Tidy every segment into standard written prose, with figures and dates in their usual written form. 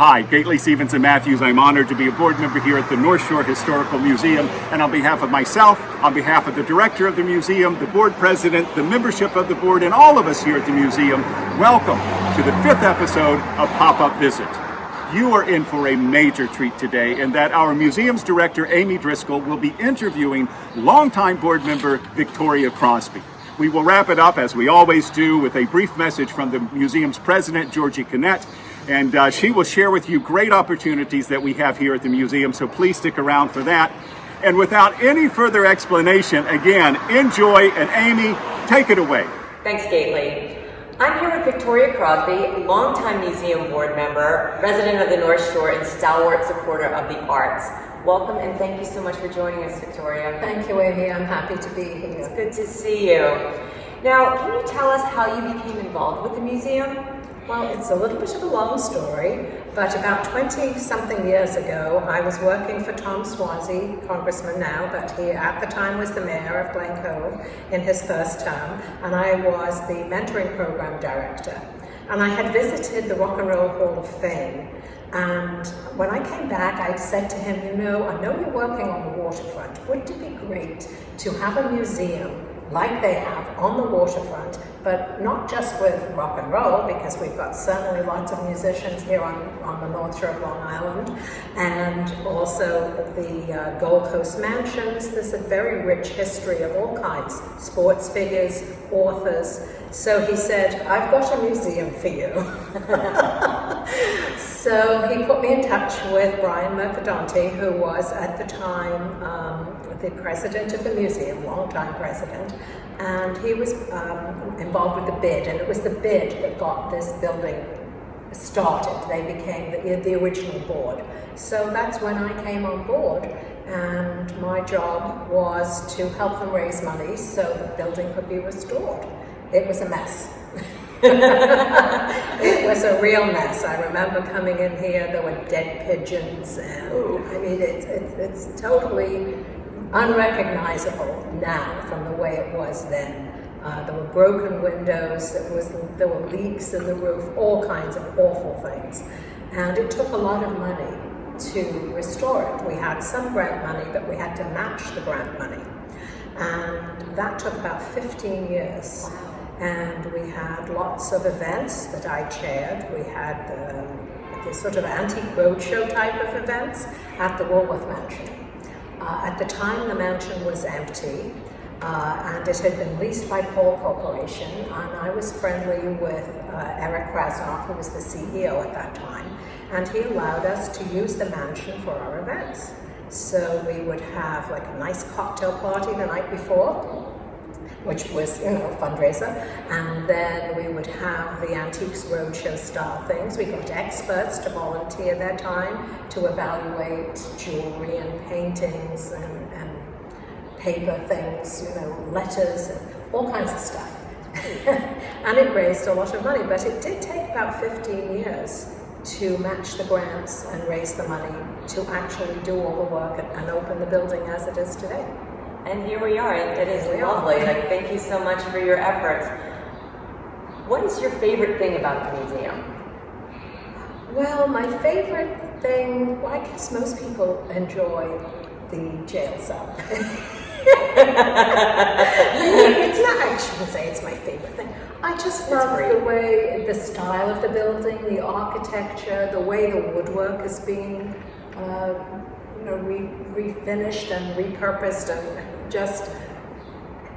Hi, Gately, Stevens, and Matthews. I'm honored to be a board member here at the North Shore Historical Museum. And on behalf of myself, on behalf of the director of the museum, the board president, the membership of the board, and all of us here at the museum, welcome to the 5th episode of Pop-Up Visit. You are in for a major treat today in that our museum's director, Amy Driscoll, will be interviewing longtime board member Victoria Crosby. We will wrap it up, as we always do, with a brief message from the museum's president, Georgie Cannett, and she will share with you great opportunities that we have here at the museum, so please stick around for that. And without any further explanation, again, enjoy, and Amy, take it away. Thanks, Gately. I'm here with Victoria Crosby, longtime museum board member, resident of the North Shore, and stalwart supporter of the arts. Welcome, and thank you so much for joining us, Victoria. Thank you, Amy. I'm happy to be here. It's good to see you. Now, can you tell us how you became involved with the museum? Well, it's a little bit of a long story, but about 20-something years ago, I was working for Tom Swazi, congressman now, but he at the time was the mayor of Glen Cove in his first term, and I was the mentoring program director. And I had visited the Rock and Roll Hall of Fame. And when I came back, I said to him, you know, I know you're working on the waterfront. Wouldn't it be great to have a museum like they have on the waterfront, but not just with rock and roll, because we've got certainly lots of musicians here on the North Shore of Long Island, and also the Gold Coast mansions. There's a very rich history of all kinds, sports figures, authors. So he said, I've got a museum for you. So he put me in touch with Brian Mercadante, who was at the time the president of the museum, longtime president, and he was involved with the bid, and it was the bid that got this building started. They became the original board. So that's when I came on board, and my job was to help them raise money so the building could be restored. It was a mess. It was a real mess. I remember coming in here, there were dead pigeons, and I mean, it's totally unrecognizable now from the way it was then. There were broken windows, there were leaks in the roof, all kinds of awful things. And it took a lot of money to restore it. We had some grant money, but we had to match the grant money. And that took about 15 years. Wow. And we had lots of events that I chaired. We had the sort of antique roadshow type of events at the Woolworth Mansion. At the time, the mansion was empty, and it had been leased by Paul Corporation, and I was friendly with Eric Krasnoff, who was the CEO at that time, and he allowed us to use the mansion for our events. So we would have like a nice cocktail party the night before, which was, you know, a fundraiser, and then we would have the Antiques Roadshow style things. We got experts to volunteer their time to evaluate jewelry and paintings and paper things, you know, letters and all kinds of stuff. And it raised a lot of money, but it did take about 15 years to match the grants and raise the money to actually do all the work and open the building as it is today. And here we are. It is lovely. Like, thank you so much for your efforts. What is your favorite thing about the museum? Well, my favorite thing, well, I guess most people enjoy the jail cell. It's not, I shouldn't say it's my favorite thing. I just love the way, the style of the building, the architecture, the way the woodwork is being refinished and repurposed, and just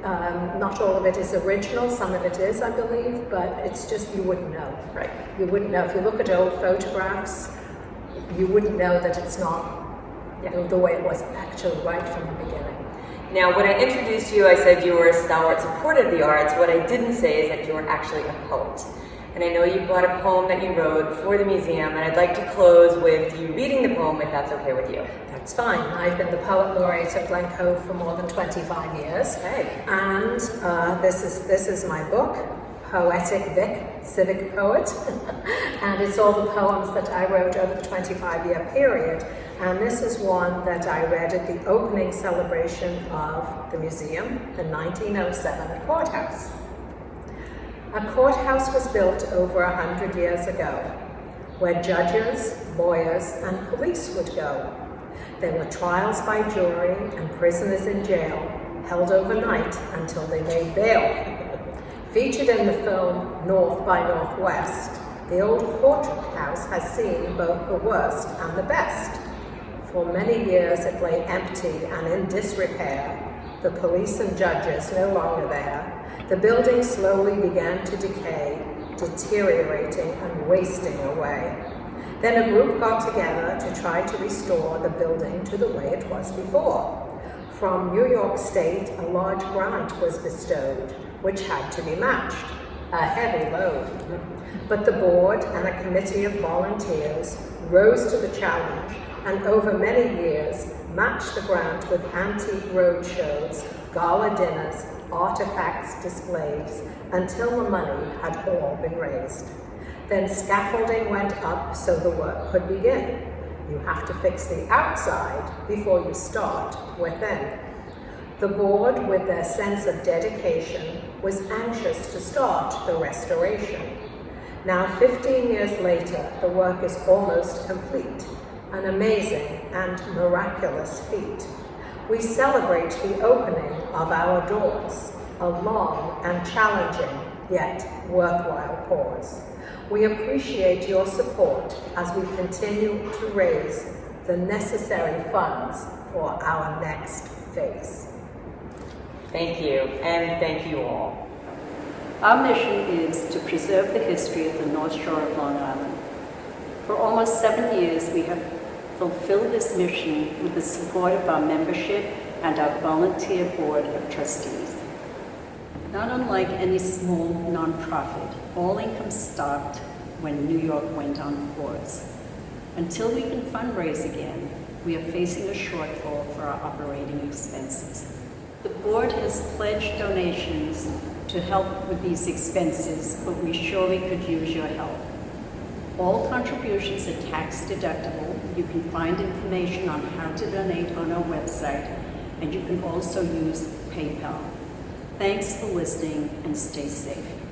not all of it is original. Some of it is, I believe, but it's just, you wouldn't know. Right. You wouldn't know. If you look at old photographs, you wouldn't know that it's not the way it was actually right from the beginning. Now, when I introduced you, I said you were a stalwart supporter of the arts. What I didn't say is that you were actually a poet. And I know you brought a poem that you wrote for the museum, and I'd like to close with you reading the poem, if that's okay with you. That's fine. I've been the Poet Laureate of Glen Cove for more than 25 years. Okay. And this is my book, Poetic Vic, Civic Poet. And it's all the poems that I wrote over the 25-year period. And this is one that I read at the opening celebration of the museum, the 1907 courthouse. A courthouse was built over 100 years ago. where judges, lawyers, and police would go. There were trials by jury and prisoners in jail, held overnight until they made bail. Featured in the film North by Northwest, the old portrait house has seen both the worst and the best. For many years it lay empty and in disrepair, the police and judges no longer there. The building slowly began to decay, deteriorating and wasting away. Then a group got together to try to restore the building to the way it was before. From New York State, a large grant was bestowed, which had to be matched, a heavy load. But the board and a committee of volunteers rose to the challenge and over many years matched the grant with antique road shows, gala dinners, artifacts displays, until the money had all been raised. Then scaffolding went up so the work could begin. You have to fix the outside before you start within. The board, with their sense of dedication, was anxious to start the restoration. Now, 15 years later, the work is almost complete, an amazing and miraculous feat. We celebrate the opening of our doors, a long and challenging, yet worthwhile cause. We appreciate your support as we continue to raise the necessary funds for our next phase. Thank you, and thank you all. Our mission is to preserve the history of the North Shore of Long Island. For almost 7 years, we have fulfilled this mission with the support of our membership and our volunteer board of trustees. Not unlike any small nonprofit, all income stopped when New York went on pause. Until we can fundraise again, we are facing a shortfall for our operating expenses. The board has pledged donations to help with these expenses, but we surely could use your help. All contributions are tax deductible. You can find information on how to donate on our website, and you can also use PayPal. Thanks for listening and stay safe.